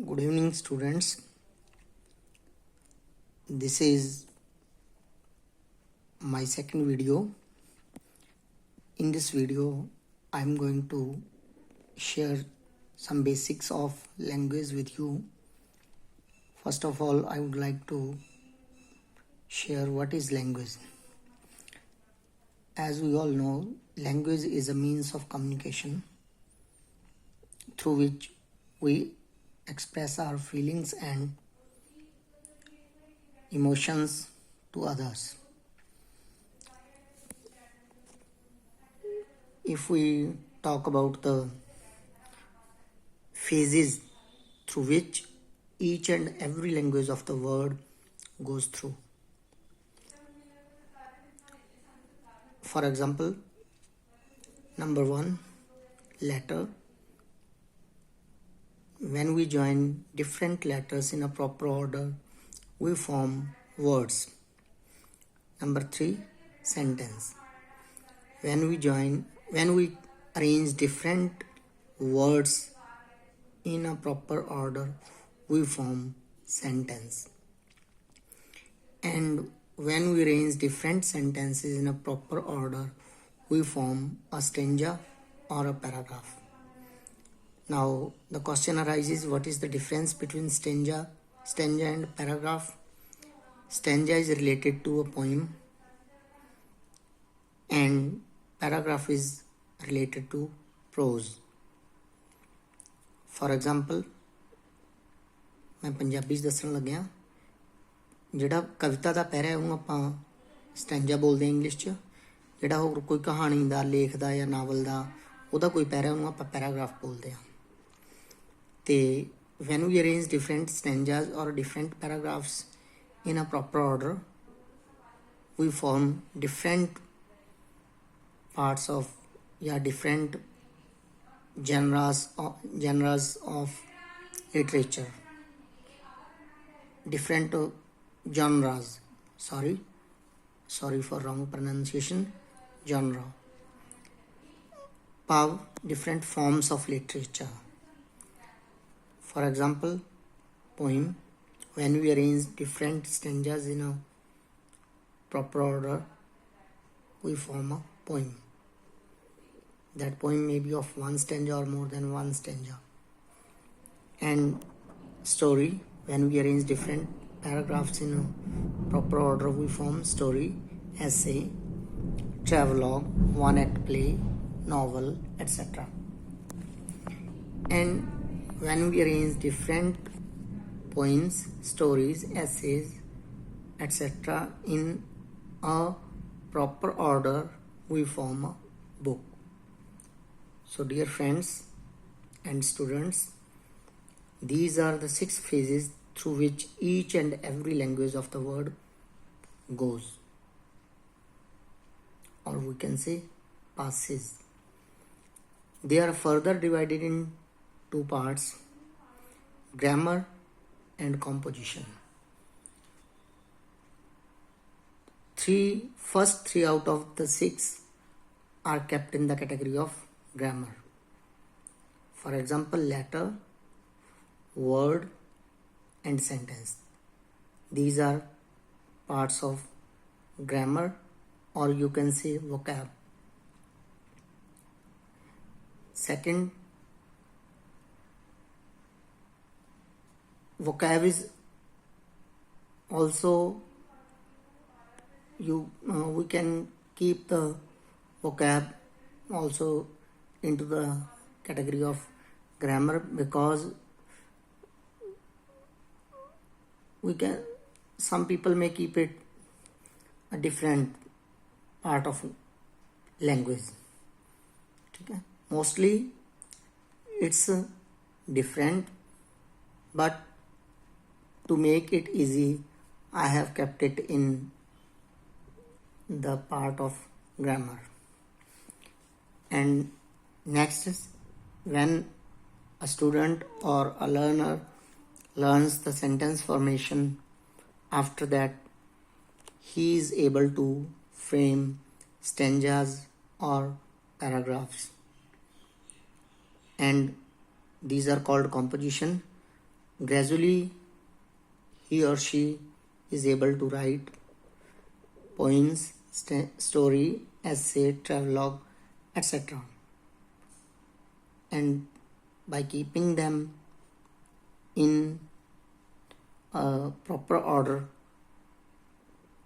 Good evening, students. This is my second video. In this video, I'm going to share some basics of language with you. First of all, I would like to share what is language. As we all know, language is a means of communication through which we express our feelings and emotions to others. If we talk about the phases through which each and every language of the world goes through. For example, number 1, letter. When we join different letters in a proper order, we form words. Number 3, sentence. When we arrange different words in a proper order, we form sentence. And when we arrange different sentences in a proper order, we form a stanza or a paragraph. Now the question arises, what is the difference between stanza and paragraph? Stanza is related to a poem and paragraph is related to prose. For example, मैं पंजाबी दसन लग्या ਜਿਹੜਾ ਕਵਿਤਾ ਦਾ ਪੈਰਾ ਹੈ ਉਹਨੂੰ ਆਪਾਂ stanza ਬੋਲਦੇ ਹਾਂ English 'ਚ। ਜਿਹੜਾ ਹੋਰ ਕੋਈ ਕਹਾਣੀ ਦਾ, ਲੇਖ ਦਾ ਜਾਂ ਨਾਵਲ ਦਾ ਉਹਦਾ ਕੋਈ ਪੈਰਾ ਉਹਨੂੰ ਆਪਾਂ ਪੈਰਾਗ੍ਰਾਫ ਬੋਲਦੇ ਹਾਂ। ਤੇ when we arrange different stanzas or different paragraphs in a proper order, we form different parts of different genres of literature. Different genres, sorry for wrong pronunciation, genre, different forms of literature. For example, poem. When we arrange different stanzas in a proper order, we form a poem. That poem may be of one stanza or more than one stanza. And story. When we arrange different paragraphs in a proper order, we form story, essay, travelogue, one-act play, novel, etc. And when we arrange different poems, stories, essays, etc. in a proper order, we form a book. So dear friends and students, these are the 6 phases through which each and every language of the world goes, or we can say passes. They are further divided in 2 parts: grammar and composition. First 3 out of the 6 are kept in the category of grammar. For example, letter, word and sentence. These are parts of grammar, or you can say vocab. Second, vocab is also we can keep the vocab also into the category of grammar, because some people may keep it a different part of language. Okay? Mostly it's different, but to make it easy, I have kept it in the part of grammar. And next is, when a student or a learner learns the sentence formation, after that he is able to frame stanzas or paragraphs, and these are called composition. Gradually, he or she is able to write poems, story, essay, travelogue, etc. And by keeping them in a proper order,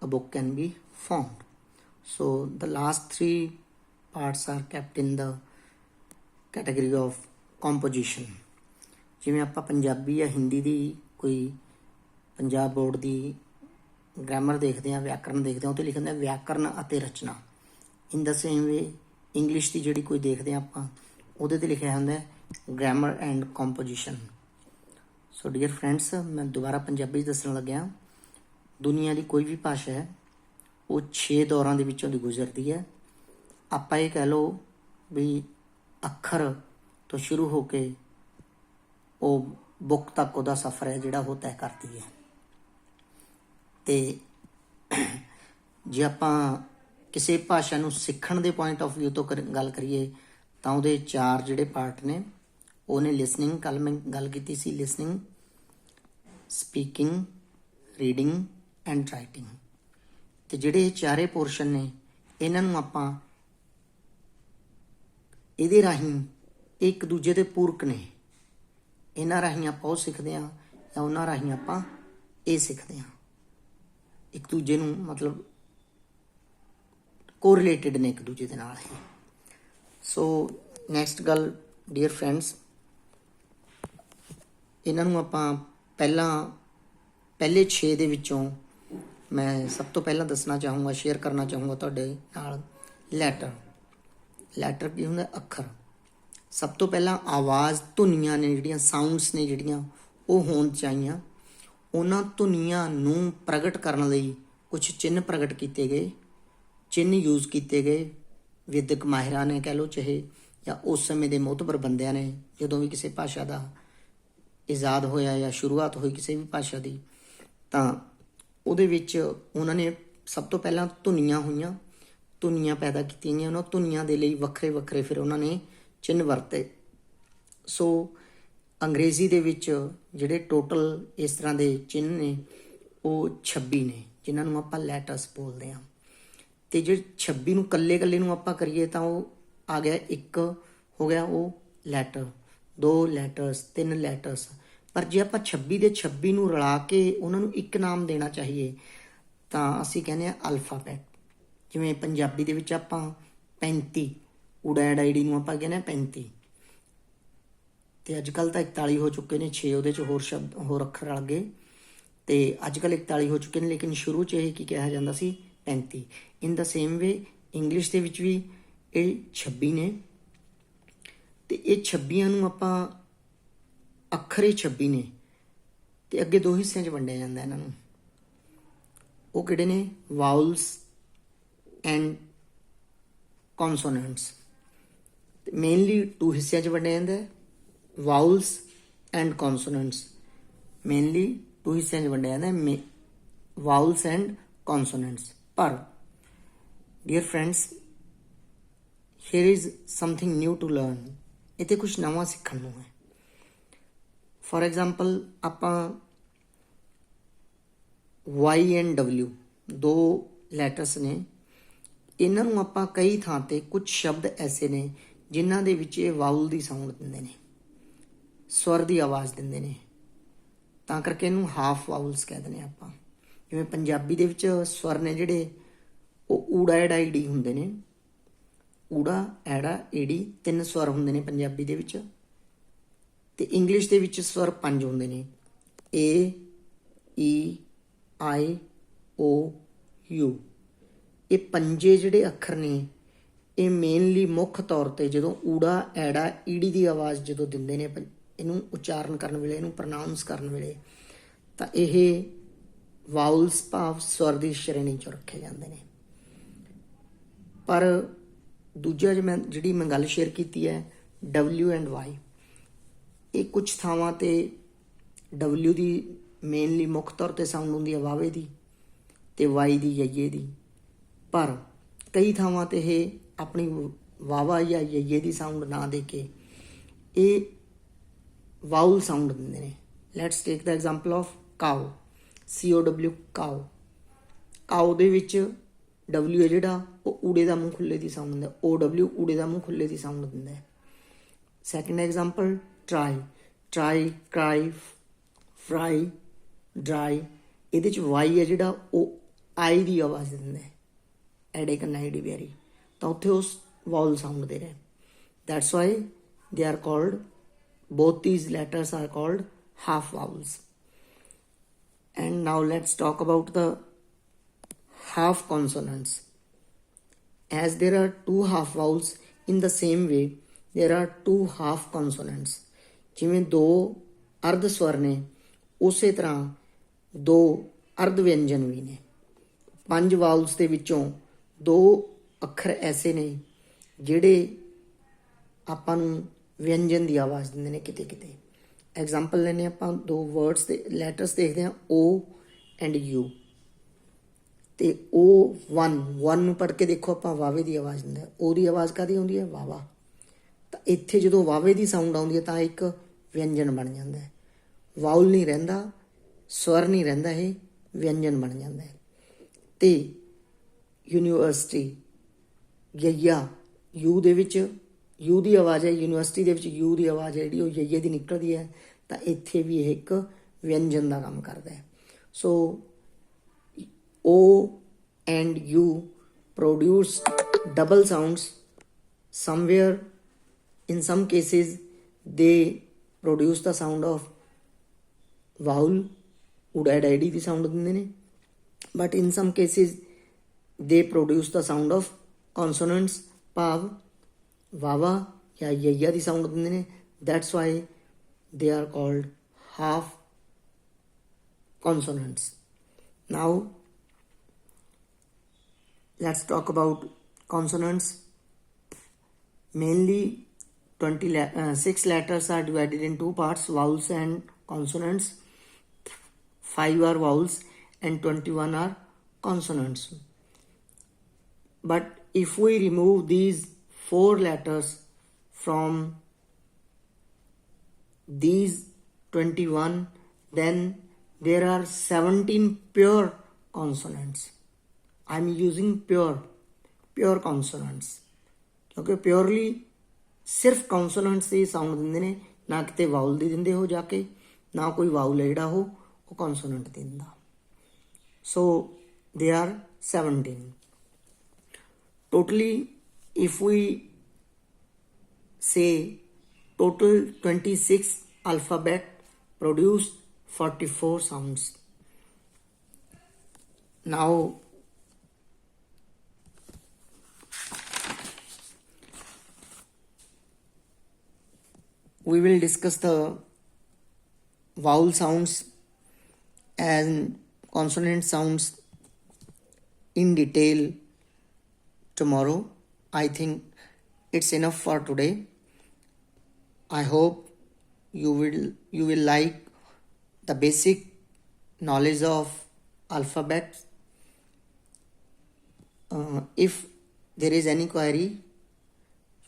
a book can be formed. So the last three parts are kept in the category of composition. ਜਿਵੇਂ ਆਪਾਂ ਪੰਜਾਬੀ ਜਾਂ ਹਿੰਦੀ ਦੀ ਕੋਈ Punjab board ਦੀ grammar ਦੇਖਦੇ ਹਾਂ, ਵਿਆਕਰਨ ਦੇਖਦੇ ਹਾਂ, ਉਹ 'ਤੇ ਲਿਖਿਆ ਹੁੰਦਾ ਵਿਆਕਰਨ ਅਤੇ ਰਚਨਾ। ਇਨ ਦਾ ਸੇਮ ਵੇ ਇੰਗਲਿਸ਼ ਦੀ ਜਿਹੜੀ ਕੋਈ ਦੇਖਦੇ ਹਾਂ ਆਪਾਂ, ਉਹਦੇ 'ਤੇ ਲਿਖਿਆ ਹੁੰਦਾ grammar and composition. So dear friends, ਮੈਂ ਦੁਬਾਰਾ ਪੰਜਾਬੀ 'ਚ ਦੱਸਣ ਲੱਗਿਆ। ਦੁਨੀਆ ਦੀ ਕੋਈ ਵੀ ਭਾਸ਼ਾ ਹੈ ਉਹ 6 ਦੌਰਾਂ ਦੇ ਵਿੱਚੋਂ ਦੀ ਗੁਜ਼ਰਦੀ ਹੈ। ਆਪਾਂ ਇਹ ਕਹਿ ਲਓ ਵੀ ਅੱਖਰ ਤੋਂ ਸ਼ੁਰੂ ਹੋ ਕੇ ਉਹ ਬੁੱਕ ਤੱਕ ਉਹਦਾ ਸਫ਼ਰ ਹੈ ਜਿਹੜਾ ਉਹ ਤੈਅ ਕਰਦੀ ਹੈ। ਅਤੇ ਜੇ ਆਪਾਂ ਕਿਸੇ ਭਾਸ਼ਾ ਨੂੰ ਸਿੱਖਣ ਦੇ ਪੁਆਇੰਟ ਆਫ ਵਿਊ ਤੋਂ ਗੱਲ ਕਰੀਏ ਤਾਂ ਉਹਦੇ 4 ਜਿਹੜੇ ਪਾਰਟ ਨੇ ਉਹ ਨੇ ਲਿਸਨਿੰਗ, ਕੱਲ੍ਹ ਮੈਂ ਗੱਲ ਕੀਤੀ ਸੀ listening, speaking, reading and writing. ਅਤੇ ਜਿਹੜੇ ਇਹ ਚਾਰੇ ਪੋਰਸ਼ਨ ਨੇ ਇਹਨਾਂ ਨੂੰ ਆਪਾਂ ਇਹਦੇ ਰਾਹੀਂ ਇੱਕ ਦੂਜੇ ਦੇ ਪੂਰਕ ਨੇ। ਇਹਨਾਂ ਰਾਹੀਂ ਆਪਾਂ ਉਹ ਸਿੱਖਦੇ ਹਾਂ ਜਾਂ ਉਹਨਾਂ ਰਾਹੀਂ ਆਪਾਂ ਇਹ ਸਿੱਖਦੇ ਹਾਂ। ਇੱਕ ਦੂਜੇ ਨੂੰ ਮਤਲਬ ਕੋਰਿਲੇਟਿਡ ਨੇ ਇੱਕ ਦੂਜੇ ਦੇ ਨਾਲ ਹੀ। ਸੋ ਨੈਕਸਟ ਗੱਲ ਡੀਅਰ ਫਰੈਂਡਸ, ਇਹਨਾਂ ਨੂੰ ਆਪਾਂ ਪਹਿਲੇ 6 ਦੇ ਵਿੱਚੋਂ ਮੈਂ ਸਭ ਤੋਂ ਪਹਿਲਾਂ ਦੱਸਣਾ ਚਾਹੂੰਗਾ, ਸ਼ੇਅਰ ਕਰਨਾ ਚਾਹੂੰਗਾ ਤੁਹਾਡੇ ਨਾਲ ਲੈਟਰ। ਲੈਟਰ ਕੀ ਹੁੰਦਾ? ਅੱਖਰ। ਸਭ ਤੋਂ ਪਹਿਲਾਂ ਆਵਾਜ਼, ਧੁਨੀਆਂ ਨੇ ਜਿਹੜੀਆਂ, ਸਾਊਂਡਸ ਨੇ ਜਿਹੜੀਆਂ ਉਹ ਹੋਣ ਚਾਹੀਆਂ। ਉਹਨਾਂ ਧੁਨੀਆਂ ਨੂੰ ਪ੍ਰਗਟ ਕਰਨ ਲਈ ਕੁਛ ਚਿੰਨ੍ਹ ਪ੍ਰਗਟ ਕੀਤੇ ਗਏ, ਚਿੰਨ੍ਹ ਯੂਜ਼ ਕੀਤੇ ਗਏ ਵਿਦਿਅਕ ਮਾਹਿਰਾਂ ਨੇ ਕਹਿ ਲਓ ਚਾਹੇ, ਜਾਂ ਉਸ ਸਮੇਂ ਦੇ ਮੋਹਤਬਰ ਬੰਦਿਆਂ ਨੇ। ਜਦੋਂ ਵੀ ਕਿਸੇ ਭਾਸ਼ਾ ਦਾ ਇਜਾਦ ਹੋਇਆ ਜਾਂ ਸ਼ੁਰੂਆਤ ਹੋਈ ਕਿਸੇ ਵੀ ਭਾਸ਼ਾ ਦੀ, ਤਾਂ ਉਹਦੇ ਵਿੱਚ ਉਹਨਾਂ ਨੇ ਸਭ ਤੋਂ ਪਹਿਲਾਂ ਧੁਨੀਆਂ ਹੋਈਆਂ, ਧੁਨੀਆਂ ਪੈਦਾ ਕੀਤੀਆਂ ਗਈਆਂ। ਉਹਨਾਂ ਧੁਨੀਆਂ ਦੇ ਲਈ ਵੱਖਰੇ ਵੱਖਰੇ ਫਿਰ ਉਹਨਾਂ ਨੇ ਚਿੰਨ੍ਹ ਵਰਤੇ। ਸੋ ਅੰਗਰੇਜ਼ੀ ਦੇ ਵਿੱਚ ਜਿਹੜੇ ਟੋਟਲ ਇਸ ਤਰ੍ਹਾਂ ਦੇ ਚਿੰਨ੍ਹ ਨੇ ਉਹ 26 ਨੇ, ਜਿਨ੍ਹਾਂ ਨੂੰ ਆਪਾਂ ਲੈਟਰਸ ਬੋਲਦੇ ਹਾਂ। ਅਤੇ ਜੇ 26 ਨੂੰ ਇਕੱਲੇ ਨੂੰ ਆਪਾਂ ਕਰੀਏ ਤਾਂ ਉਹ ਆ ਗਿਆ, ਇੱਕ ਹੋ ਗਿਆ ਉਹ ਲੈਟਰ, 2 ਲੈਟਰਸ, 3 ਲੈਟਰਸ। ਪਰ ਜੇ ਆਪਾਂ 26 ਦੇ 26 ਨੂੰ ਰਲਾ ਕੇ ਉਹਨਾਂ ਨੂੰ ਇੱਕ ਨਾਮ ਦੇਣਾ ਚਾਹੀਏ ਤਾਂ ਅਸੀਂ ਕਹਿੰਦੇ ਹਾਂ ਅਲਫਾਬੈਟ। ਜਿਵੇਂ ਪੰਜਾਬੀ ਦੇ ਵਿੱਚ ਆਪਾਂ 35 ਊੜਾ-ਐੜਾ-ਈੜੀ ਨੂੰ ਆਪਾਂ ਕਹਿੰਦੇ ਹਾਂ 35, ਅਤੇ ਅੱਜ ਕੱਲ੍ਹ ਤਾਂ 41 ਹੋ ਚੁੱਕੇ ਨੇ, 6 ਉਹਦੇ 'ਚ ਹੋਰ ਸ਼ਬਦ, ਹੋਰ ਅੱਖਰ ਰਲ ਗਏ, ਅਤੇ ਅੱਜ ਕੱਲ੍ਹ 41 ਹੋ ਚੁੱਕੇ ਨੇ, ਲੇਕਿਨ ਸ਼ੁਰੂ 'ਚ ਇਹ ਕੀ ਕਿਹਾ ਜਾਂਦਾ ਸੀ? 35। ਇਨ ਦਾ ਸੇਮ ਵੇ ਇੰਗਲਿਸ਼ ਦੇ ਵਿੱਚ ਵੀ ਇਹ 26 ਨੇ, ਅਤੇ ਇਹ 26 ਨੂੰ ਆਪਾਂ ਅੱਖਰ ਹੀ 26 ਨੇ, ਅਤੇ ਅੱਗੇ 2 ਹਿੱਸਿਆਂ 'ਚ ਵੰਡਿਆ ਜਾਂਦਾ ਇਹਨਾਂ ਨੂੰ। ਉਹ ਕਿਹੜੇ ਨੇ? ਵਾਊਲਸ ਐਂਡ ਕੌਨਸੋਨੈਂਟਸ। ਮੇਨਲੀ 2 ਹਿੱਸਿਆਂ 'ਚ ਵੰਡਿਆ ਜਾਂਦਾ ਹੈ, ਵਾਊਲਸ ਐਂਡ ਕੌਨਸੋਨੈਂਟਸ। ਮੇਨਲੀ 2 ਹਿੱਸਿਆਂ 'ਚ ਵੰਡਿਆ ਜਾਂਦਾ, ਵਾਊਲਸ ਐਂਡ ਕੌਨਸੋਨੈਂਟਸ। ਪਰ dear friends, here is something new to learn. ਇੱਥੇ ਕੁਛ ਨਵਾਂ ਸਿੱਖਣ ਨੂੰ ਹੈ। ਫੋਰ ਐਗਜ਼ਾਮਪਲ, ਆਪਾਂ ਵਾਈ ਐਂਡ ਡਬਲਿਊ 2 ਲੈਟਰਸ ਨੇ, ਇਹਨਾਂ ਨੂੰ ਆਪਾਂ ਕਈ ਥਾਂ 'ਤੇ ਕੁਝ ਸ਼ਬਦ ਐਸੇ ਨੇ ਜਿਨ੍ਹਾਂ ਦੇ ਵਿੱਚ ਇਹ ਵਾਊਲ ਦੀ ਸਾਊਂਡ ਦਿੰਦੇ ਨੇ, ਸਵਰ ਦੀ ਆਵਾਜ਼ ਦਿੰਦੇ ਨੇ, ਤਾਂ ਕਰਕੇ ਇਹਨੂੰ ਹਾਫ ਵਾਊਲਸ ਕਹਿ ਦਿੰਦੇ ਆਪਾਂ। ਜਿਵੇਂ ਪੰਜਾਬੀ ਦੇ ਵਿੱਚ ਸਵਰ ਨੇ ਜਿਹੜੇ ਉਹ ਊੜਾ-ਐੜਾ-ਈੜੀ ਹੁੰਦੇ ਨੇ। ਊੜਾ-ਐੜਾ-ਈੜੀ 3 ਸਵਰ ਹੁੰਦੇ ਨੇ ਪੰਜਾਬੀ ਦੇ ਵਿੱਚ, ਅਤੇ ਇੰਗਲਿਸ਼ ਦੇ ਵਿੱਚ ਸਵਰ 5 ਹੁੰਦੇ ਨੇ, ਏ, ਈ, ਆਈ, ਓ, ਯੂ। ਇਹ 5 ਜਿਹੜੇ ਅੱਖਰ ਨੇ ਇਹ ਮੇਨਲੀ ਮੁੱਖ ਤੌਰ 'ਤੇ ਜਦੋਂ ਊੜਾ-ਐੜਾ-ਈੜੀ ਦੀ ਆਵਾਜ਼ ਜਦੋਂ ਦਿੰਦੇ ਨੇ, ਇਹਨੂੰ ਉਚਾਰਨ ਕਰਨ ਵੇਲੇ, ਇਹਨੂੰ ਪ੍ਰੋਨਾਊਂਸ ਕਰਨ ਵੇਲੇ, ਤਾਂ ਇਹ ਵਾਊਲਸ ਭਾਵ ਸਵਰ ਦੀ ਸ਼੍ਰੇਣੀ 'ਚੋਂ ਰੱਖੇ ਜਾਂਦੇ ਨੇ। ਪਰ ਦੂਜਾ ਜਿਹੜੀ ਮੈਂ ਗੱਲ ਸ਼ੇਅਰ ਕੀਤੀ ਹੈ ਡਬਲਿਊ ਐਂਡ ਵਾਈ, ਇਹ ਕੁਛ ਥਾਵਾਂ 'ਤੇ ਡਬਲਿਊ ਦੀ ਮੇਨਲੀ ਮੁੱਖ ਤੌਰ 'ਤੇ ਸਾਊਂਡ ਹੁੰਦੀ ਹੈ ਵਾਵੇ ਦੀ, ਅਤੇ ਵਾਈ ਦੀ ਯਈਏ ਦੀ। ਪਰ ਕਈ ਥਾਵਾਂ 'ਤੇ ਇਹ ਆਪਣੀ ਵਾਵਾ ਜਾਂ ਯਈਏ ਦੀ ਸਾਊਂਡ ਨਾ ਦੇ ਕੇ ਇਹ ਵਾਊਲ ਸਾਊਂਡ ਦਿੰਦੇ ਨੇ, let's take the example of cow, COW cow. Cow ਦੇ ਵਿੱਚ W ਹੈ ਜਿਹੜਾ ਉਹ ਊੜੇ ਦਾ ਮੂੰਹ ਖੁੱਲੇ ਦੀ ਸਾਊਂਡ ਦਿੰਦਾ, OW ਊੜੇ ਦਾ ਮੂੰਹ ਖੁੱਲੇ ਦੀ ਸਾਊਂਡ ਦਿੰਦਾ ਹੈ। ਸੈਕਿੰਡ ਐਗਜ਼ਾਮਪਲ ਟਰਾਈ, ਟਰਾਈ, ਕਰਾਈ, ਫਰਾਈ, ਡਰਾਈ, ਇਹਦੇ 'ਚ ਵਾਈ ਹੈ ਜਿਹੜਾ ਉਹ ਆਈ ਦੀ ਆਵਾਜ਼ ਦਿੰਦਾ ਹੈ, ਐਡੇ ਕੰਨਾਈਡੀ ਵੈਰੀ, ਤਾਂ ਉੱਥੇ ਉਸ ਵਾਉਲ ਸਾਊਂਡ ਦੇ ਰਹੇ। That's why they are called, both these letters are called half vowels. And now let's talk about the half consonants. As there are two half vowels, in the same way there are two half consonants. ਜਿਵੇਂ ਦੋ ਅਰਧ ਸਵਰ ਨੇ ਉਸੇ ਤਰ੍ਹਾਂ ਦੋ ਅਰਧ ਵਿਅੰਜਨ ਵੀ ਨੇ। 5 ਵਾਉਲਸ ਦੇ ਵਿੱਚੋਂ 2 ਅੱਖਰ ਐਸੇ ਨੇ ਜਿਹੜੇ ਆਪਾਂ ਨੂੰ ਵਿਅੰਜਨ ਦੀ ਆਵਾਜ਼ ਦਿੰਦੇ ਨੇ ਕਿਤੇ ਕਿਤੇ। ਐਗਜ਼ਾਮਪਲ ਲੈਂਦੇ ਆਪਾਂ, 2 ਵਰਡਸ ਦੇ ਲੈਟਰਸ ਦੇਖਦੇ ਹਾਂ, O ਐਂਡ U। ਤੇ O1 ਨੂੰ ਪੜ੍ਹ ਕੇ ਦੇਖੋ ਆਪਾਂ, ਵਾਵੇ ਦੀ ਆਵਾਜ਼ ਦਿੰਦਾ। O ਦੀ ਆਵਾਜ਼ ਕਾਹਦੀ ਆਉਂਦੀ ਹੈ? ਵਾਵਾ। ਤਾਂ ਇੱਥੇ ਜਦੋਂ ਵਾਵੇ ਦੀ ਸਾਊਂਡ ਆਉਂਦੀ ਹੈ ਤਾਂ ਇੱਕ ਵਿਅੰਜਨ ਬਣ ਜਾਂਦਾ ਹੈ, ਵਾਉਲ ਨਹੀਂ ਰਹਿੰਦਾ, ਸਵਰ ਨਹੀਂ ਰਹਿੰਦਾ, ਇਹ ਵਿਅੰਜਨ ਬਣ ਜਾਂਦਾ ਹੈ। ਤੇ ਯੂਨੀਵਰਸਿਟੀ, ਯਈਆ, ਯੂ ਦੇ ਵਿੱਚ ਯੂ ਦੀ ਆਵਾਜ਼ ਹੈ, ਯੂਨੀਵਰਸਿਟੀ ਦੇ ਵਿੱਚ ਯੂ ਦੀ ਆਵਾਜ਼ ਹੈ ਜਿਹੜੀ ਉਹ ਯਈਏ ਦੀ ਨਿਕਲਦੀ ਹੈ, ਤਾਂ ਇੱਥੇ ਵੀ ਇਹ ਇੱਕ ਵਿਅੰਜਨ ਦਾ ਕੰਮ ਕਰਦਾ ਹੈ। ਸੋ O and U produce double sounds. Somewhere, in some cases, they produce the sound of vowel, ਉਡਾਈਡੀ the sound ਦਿੰਦੇ ਨੇ, but in some cases they produce the sound of consonants, ਭਾਵ ਵਾਵਾ ਜਾਂ ਯਈਆ ਦੀ ਸਾਊਂਡ ਦਿੰਦੇ ਨੇ। That's why they are called half consonants. Now let's talk about consonants. Mainly 6 letters are divided in 2 parts, vowels and consonants. 5 are vowels and 21 are consonants. But if we remove these 4 letters from these 21, then there are 17 pure consonants. I'm using pure consonants ਕਿਉਂਕਿ purely ਸਿਰਫ ਕੌਂਸੋਨੈਂਟਸ ਦੀ sound ਦਿੰਦੇ ਨੇ, ਨਾ ਕਿਤੇ ਵਾਉਲ ਦੀ ਦਿੰਦੇ ਹੋ ਜਾ ਕੇ, ਨਾ ਕੋਈ ਵਾਉਲ ਹੈ ਜਿਹੜਾ ਉਹ ਕੌਂਸੋਨੈਂਟ ਦਿੰਦਾ। So they are 17 totally. If we say total 26 alphabet produce 44 sounds. Now we will discuss the vowel sounds and consonant sounds in detail tomorrow. I think it's enough for today. I hope you will like the basic knowledge of alphabets. If there is any query,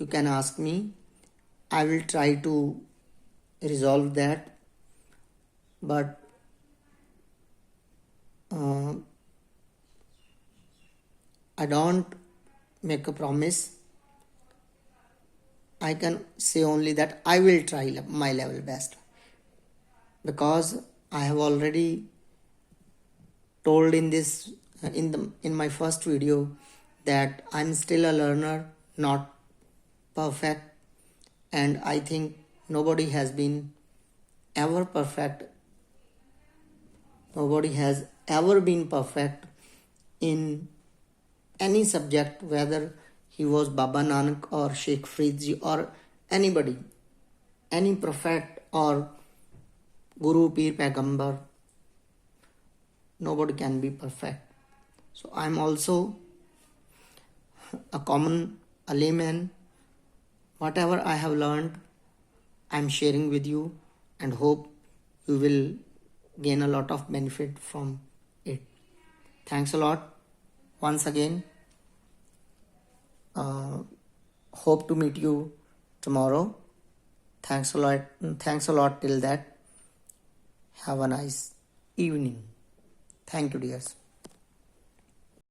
you can ask me. I will try to resolve that, but I don't make a promise. I can say only that I will try my level best, because I have already told in my first video that I'm still a learner, not perfect, and I think nobody has been ever perfect. Nobody has ever been perfect in any subject, whether he was Baba Nanak or Sheikh Faridji or anybody, any prophet or Guru, Peer, Paigambar. Nobody can be perfect. So I'm also a layman. Whatever I have learned, I'm sharing with you, and hope you will gain a lot of benefit from it. Thanks a lot once again. Hope to meet you tomorrow. Thanks a lot till that. Have a nice evening. Thank you, dears.